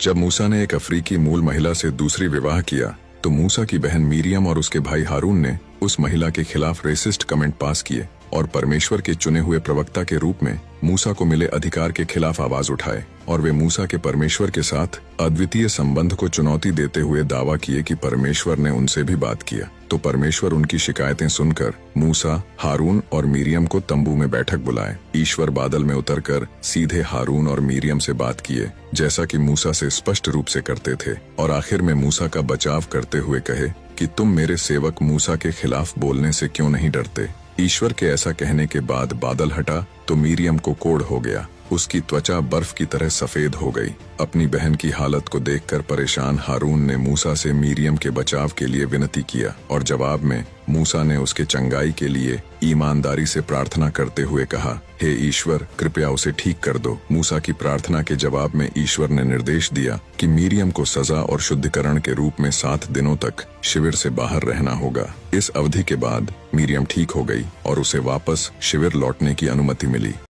जब मूसा ने एक अफ्रीकी मूल महिला से दूसरी विवाह किया तो मूसा की बहन मीरियम और उसके भाई हारून ने उस महिला के खिलाफ रेसिस्ट कमेंट पास किए और परमेश्वर के चुने हुए प्रवक्ता के रूप में मूसा को मिले अधिकार के खिलाफ आवाज उठाए और वे मूसा के परमेश्वर के साथ अद्वितीय संबंध को चुनौती देते हुए दावा किए कि परमेश्वर ने उनसे भी बात किया। तो परमेश्वर उनकी शिकायतें सुनकर मूसा, हारून और मीरियम को तंबू में बैठक बुलाए। ईश्वर बादल में उतरकर सीधे हारून और मीरियम से बात किए जैसा कि मूसा से स्पष्ट रूप से करते थे और आखिर में मूसा का बचाव करते हुए कहे कि तुम मेरे सेवक मूसा के खिलाफ बोलने से क्यों नहीं डरते। ईश्वर के ऐसा कहने के बाद बादल हटा तो मीरियम को कोढ़ हो गया। उसकी त्वचा बर्फ की तरह सफेद हो गई। अपनी बहन की हालत को देखकर परेशान हारून ने मूसा से मीरियम के बचाव के लिए विनती किया और जवाब में मूसा ने उसके चंगाई के लिए ईमानदारी से प्रार्थना करते हुए कहा, हे ईश्वर, कृपया उसे ठीक कर दो। मूसा की प्रार्थना के जवाब में ईश्वर ने निर्देश दिया कि मीरियम को सजा और शुद्धिकरण के रूप में 7 दिनों तक शिविर से बाहर रहना होगा। इस अवधि के बाद मीरियम ठीक हो गई और उसे वापस शिविर लौटने की अनुमति मिली।